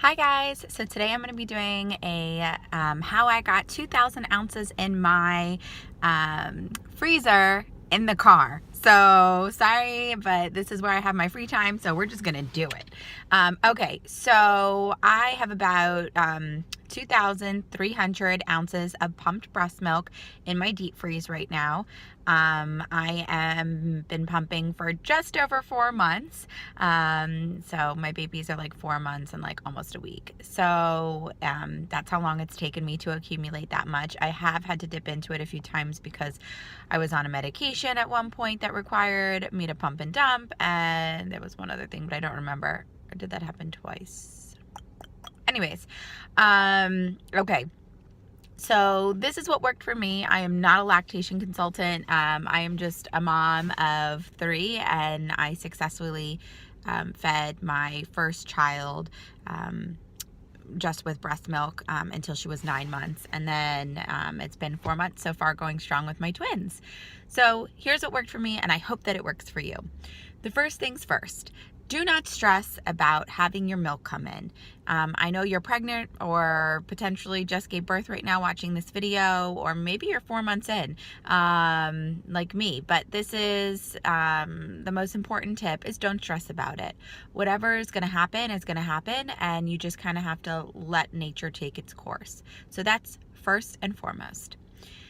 Hi guys, so today I'm going to be doing a how I got 2,000 ounces in my freezer in the car. So sorry, but this is where I have my free time, so we're just going to do it. Okay, so I have about 2,300 ounces of pumped breast milk in my deep freeze right now. I am been pumping for just over 4 months. So my babies are like 4 months and like almost a week. So that's how long it's taken me to accumulate that much. I have had to dip into it a few times because I was on a medication at one point that required me to pump and dump, and there was one other thing, but I don't remember. Or did that happen twice? Anyways, okay. So this is what worked for me. I am not a lactation consultant. I am just a mom of 3, and I successfully fed my first child just with breast milk until she was 9 months. And then it's been 4 months so far, going strong with my twins. So here's what worked for me, and I hope that it works for you. The first things first. Do not stress about having your milk come in. I know you're pregnant or potentially just gave birth right now watching this video, or maybe you're 4 months in, like me. But this is the most important tip is don't stress about it. Whatever is going to happen is going to happen, and you just kind of have to let nature take its course. So that's first and foremost.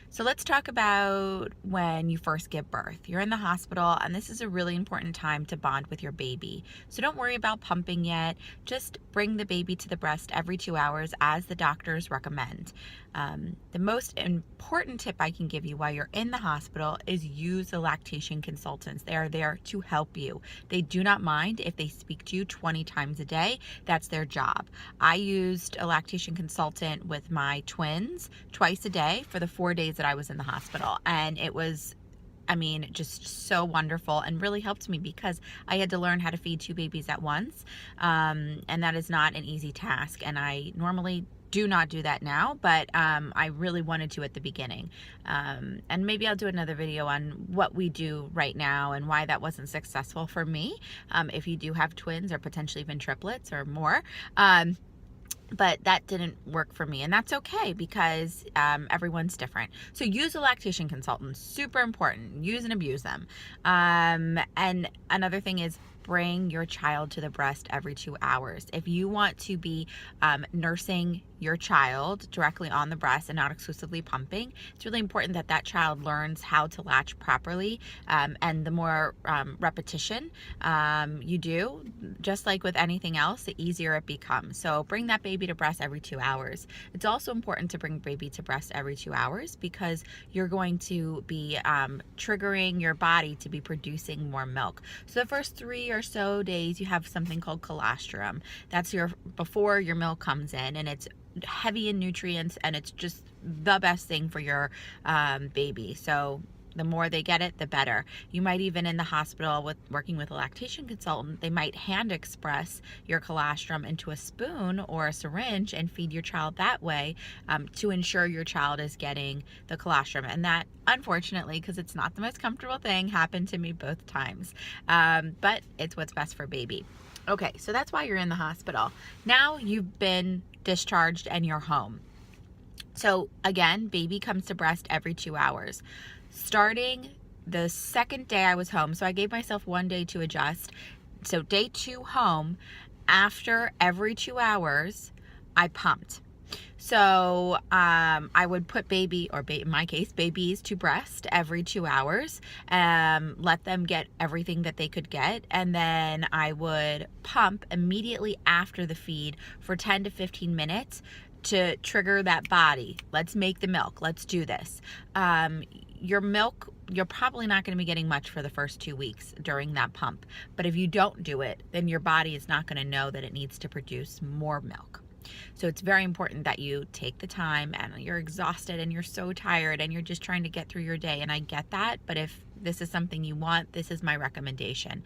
So let's talk about when you first give birth. You're in the hospital, and this is a really important time to bond with your baby. So don't worry about pumping yet. Just bring the baby to the breast every 2 hours as the doctors recommend. The most important tip I can give you while you're in the hospital is use the lactation consultants. They are there to help you. They do not mind if they speak to you 20 times a day. That's their job. I used a lactation consultant with my twins twice a day for the 4 days that I was in the hospital, and it was, I mean, just so wonderful and really helped me because I had to learn how to feed 2 babies at once, and that is not an easy task, and I normally do not do that now, but I really wanted to at the beginning. And maybe I'll do another video on what we do right now and why that wasn't successful for me, if you do have twins or potentially even triplets or more. But that didn't work for me, and that's okay because everyone's different. So use a lactation consultant, super important. Use and abuse them. And another thing is bring your child to the breast every 2 hours. If you want to be nursing your child directly on the breast and not exclusively pumping, it's really important that that child learns how to latch properly, and the more repetition you do, just like with anything else, the easier it becomes. So bring that baby to breast every 2 hours. It's also important to bring baby to breast every 2 hours because you're going to be triggering your body to be producing more milk. So the first 3 or so days you have something called colostrum. That's before your milk comes in, and it's heavy in nutrients, and it's just the best thing for your baby. So the more they get it, the better. You might even in the hospital working with a lactation consultant, they might hand express your colostrum into a spoon or a syringe and feed your child that way, to ensure your child is getting the colostrum. And that, unfortunately, because it's not the most comfortable thing, happened to me both times. But it's what's best for baby. Okay, so that's why you're in the hospital. Now you've been discharged and you're home. So again, baby comes to breast every 2 hours. Starting the second day I was home, so I gave myself 1 day to adjust. So day 2 home, after every 2 hours, I pumped. So I would put baby, or in my case, babies to breast every 2 hours, let them get everything that they could get, and then I would pump immediately after the feed for 10 to 15 minutes to trigger that body. Let's make the milk. Let's do this. Your milk, you're probably not going to be getting much for the first 2 weeks during that pump. But if you don't do it, then your body is not going to know that it needs to produce more milk. So it's very important that you take the time, and you're exhausted and you're so tired and you're just trying to get through your day. And I get that, but if this is something you want, this is my recommendation.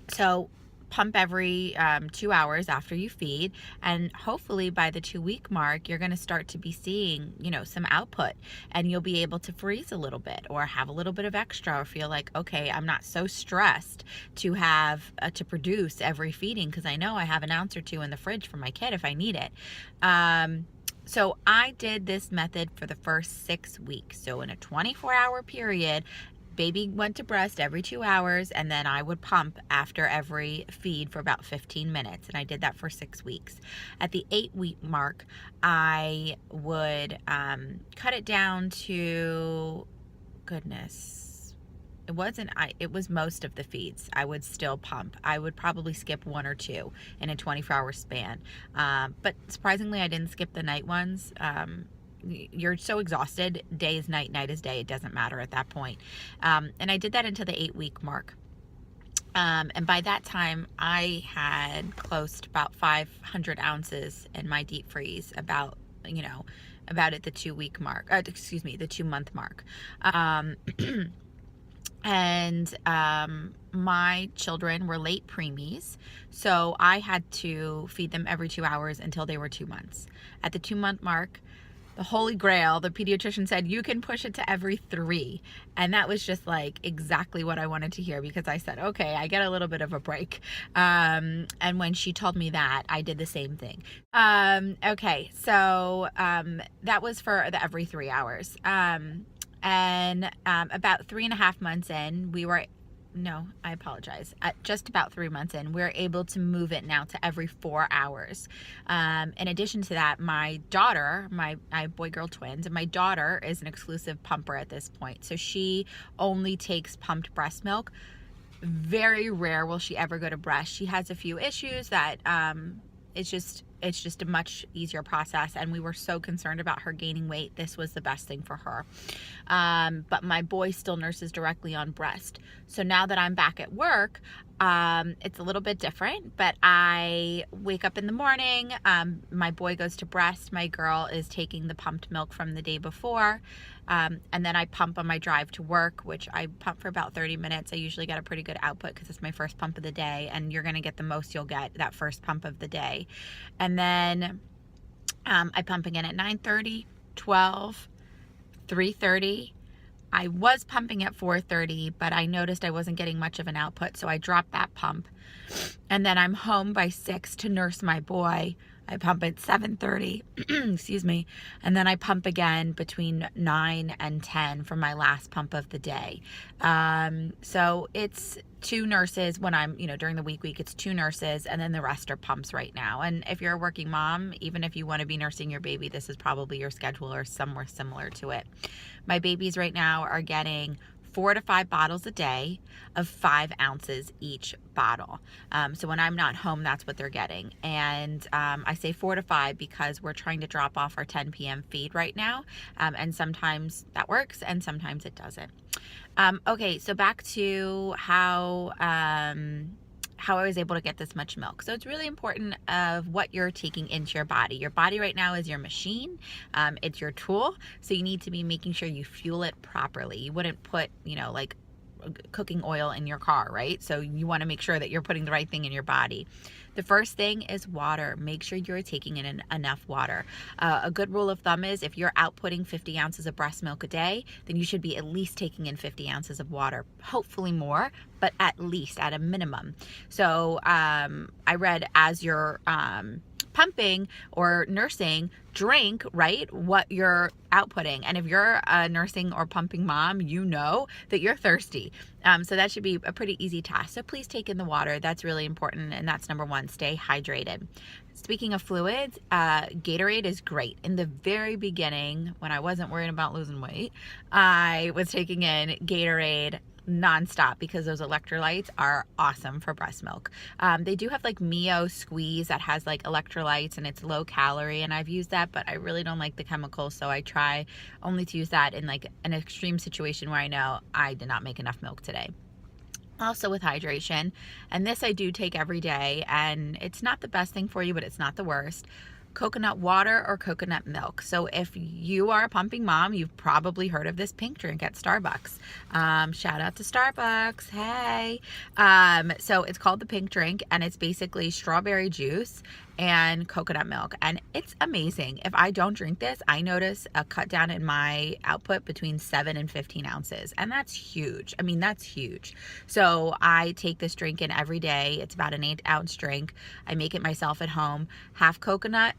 So pump every 2 hours after you feed, and hopefully by the 2-week mark you're going to start to be seeing, you know, some output, and you'll be able to freeze a little bit or have a little bit of extra, or feel like, okay, I'm not so stressed to have to produce every feeding, because I know I have an ounce or two in the fridge for my kid if I need it. So I did this method for the first 6 weeks. So in a 24-hour period, baby went to breast every 2 hours, and then I would pump after every feed for about 15 minutes. And I did that for 6 weeks. At the 8-week mark, I would cut it down to, goodness, it was most of the feeds. I would still pump. I would probably skip 1 or 2 in a 24-hour span. But surprisingly, I didn't skip the night ones. You're so exhausted, day is night, night is day, it doesn't matter at that point. And I did that until the 8-week mark. And by that time, I had close to about 500 ounces in my deep freeze, about at the 2-week mark, the 2-month mark. And my children were late preemies, so I had to feed them every 2 hours until they were 2 months. At the 2-month mark, the holy grail, the pediatrician said, you can push it to every 3. And that was just like exactly what I wanted to hear, because I said, okay, I get a little bit of a break. And when she told me that, I did the same thing. Okay, so that was for the every 3 hours. And about 3.5 months in, just about 3 months in, we were able to move it now to every 4 hours. In addition to that, my daughter, I have boy-girl twins, and my daughter is an exclusive pumper at this point. So she only takes pumped breast milk. Very rare will she ever go to breast. She has a few issues that it's just a much easier process, and we were so concerned about her gaining weight. This was the best thing for her. But my boy still nurses directly on breast. So now that I'm back at work, it's a little bit different, but I wake up in the morning, my boy goes to breast, my girl is taking the pumped milk from the day before, and then I pump on my drive to work, which I pump for about 30 minutes. I usually get a pretty good output because it's my first pump of the day, and you're going to get the most you'll get that first pump of the day. And then I pump again at 9:30, 12, 3:30. I was pumping at 4:30, but I noticed I wasn't getting much of an output, so I dropped that pump. And then I'm home by 6 to nurse my boy. I pump at 7:30, excuse me, and then I pump again between 9 and 10 for my last pump of the day. So it's 2 nurses when I'm, during the week, it's 2 nurses, and then the rest are pumps right now. And if you're a working mom, even if you want to be nursing your baby, this is probably your schedule or somewhere similar to it. My babies right now are getting 4 to 5 bottles a day of 5 ounces each bottle. So when I'm not home, that's what they're getting. And I say 4 to 5 because we're trying to drop off our 10 p.m. feed right now. And sometimes that works and sometimes it doesn't. Okay, so back to how I was able to get this much milk. So it's really important of what you're taking into your body. Your body right now is your machine. It's your tool. So you need to be making sure you fuel it properly. You wouldn't put, like cooking oil in your car, right? So you want to make sure that you're putting the right thing in your body. The first thing is water. Make sure you're taking in enough water. A good rule of thumb is if you're outputting 50 ounces of breast milk a day, then you should be at least taking in 50 ounces of water. Hopefully more, but at least at a minimum. So I read as you're pumping or nursing, drink, right, what you're outputting. And if you're a nursing or pumping mom, you know that you're thirsty. So that should be a pretty easy task. So please take in the water. That's really important. And that's number one, stay hydrated. Speaking of fluids, Gatorade is great. In the very beginning, when I wasn't worried about losing weight, I was taking in Gatorade nonstop because those electrolytes are awesome for breast milk. They do have like Mio Squeeze that has like electrolytes and it's low calorie, and I've used that, but I really don't like the chemicals, so I try only to use that in like an extreme situation where I know I did not make enough milk today. Also with hydration, and this I do take every day, and it's not the best thing for you, but it's not the worst. coconut water or coconut milk. So if you are a pumping mom, you've probably heard of this pink drink at Starbucks. Shout out to Starbucks, hey. So it's called the pink drink, and it's basically strawberry juice and coconut milk, and it's amazing. If I don't drink this, I notice a cut down in my output between 7 and 15 ounces, and that's huge. I mean, that's huge. So I take this drink in every day. It's about an 8-ounce drink. I make it myself at home, half coconut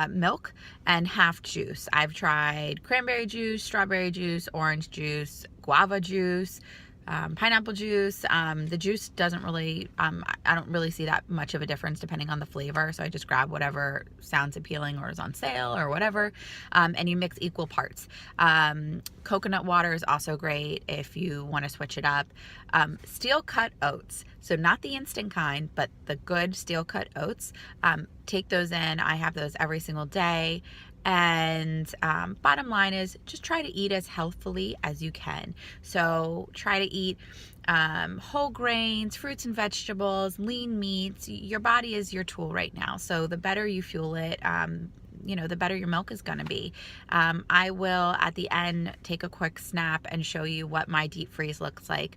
milk and half juice. I've tried cranberry juice, strawberry juice, orange juice, guava juice, pineapple juice. The juice doesn't really, I don't really see that much of a difference depending on the flavor. So I just grab whatever sounds appealing or is on sale or whatever. And you mix equal parts. Coconut water is also great if you want to switch it up. Steel cut oats. So not the instant kind, but the good steel cut oats. Take those in. I have those every single day. And bottom line is just try to eat as healthfully as you can. So try to eat whole grains, fruits and vegetables, lean meats. Your body is your tool right now. So the better you fuel it, the better your milk is going to be. I will at the end take a quick snap and show you what my deep freeze looks like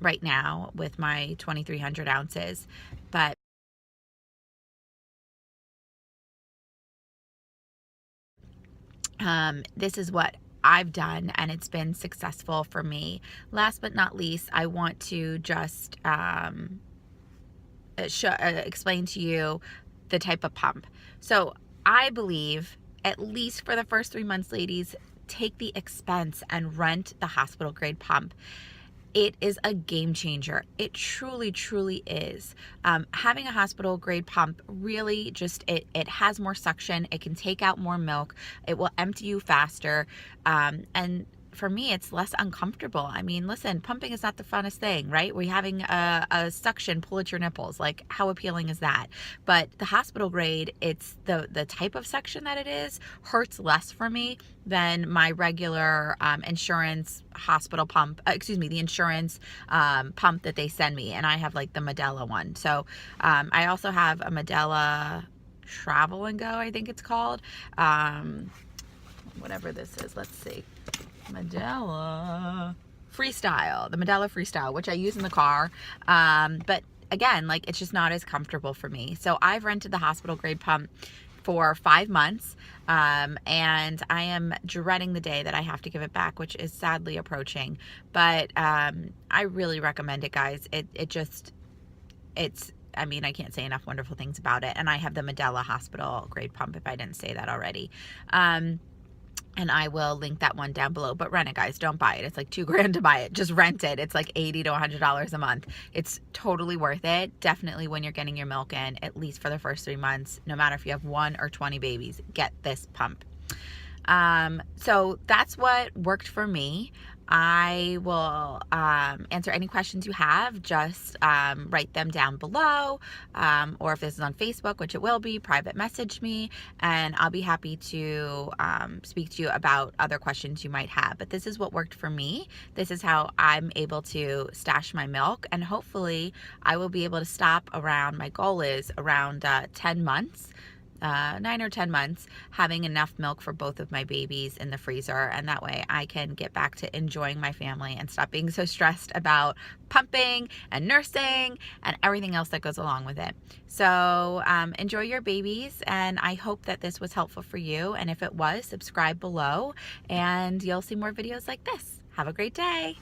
right now with my 2,300 ounces. But this is what I've done, and it's been successful for me. Last but not least, I want to just explain to you the type of pump. So I believe, at least for the first 3 months, ladies, take the expense and rent the hospital grade pump. It is a game changer. It truly, truly is. Having a hospital grade pump really just, it has more suction. It can take out more milk. It will empty you faster. And for me, it's less uncomfortable. I mean, listen, pumping is not the funnest thing, right? We're having a suction pull at your nipples. Like, how appealing is that? But the hospital grade, it's the type of suction that it is hurts less for me than my regular insurance hospital pump, the insurance pump that they send me. And I have like the Medela one. So I also have a Medela Travel and Go, I think it's called. Whatever this is, let's see. Medela Freestyle, the Medela Freestyle, which I use in the car. But again, like, it's just not as comfortable for me. So I've rented the hospital grade pump for 5 months. And I am dreading the day that I have to give it back, which is sadly approaching. But I really recommend it, guys. I mean, I can't say enough wonderful things about it. And I have the Medela hospital grade pump, if I didn't say that already. And I will link that one down below. But rent it, guys. Don't buy it. It's like $2,000 to buy it. Just rent it. It's like $80 to $100 a month. It's totally worth it. Definitely when you're getting your milk in, at least for the first 3 months, no matter if you have 1 or 20 babies, get this pump. So that's what worked for me. I will answer any questions you have. Just write them down below, or if this is on Facebook, which it will be, private message me, and I'll be happy to speak to you about other questions you might have. But this is what worked for me. This is how I'm able to stash my milk, and hopefully I will be able to stop around, my goal is around 10 months. 9 or 10 months, having enough milk for both of my babies in the freezer, and that way I can get back to enjoying my family and stop being so stressed about pumping and nursing and everything else that goes along with it. So enjoy your babies, and I hope that this was helpful for you, and if it was, subscribe below and you'll see more videos like this. Have a great day.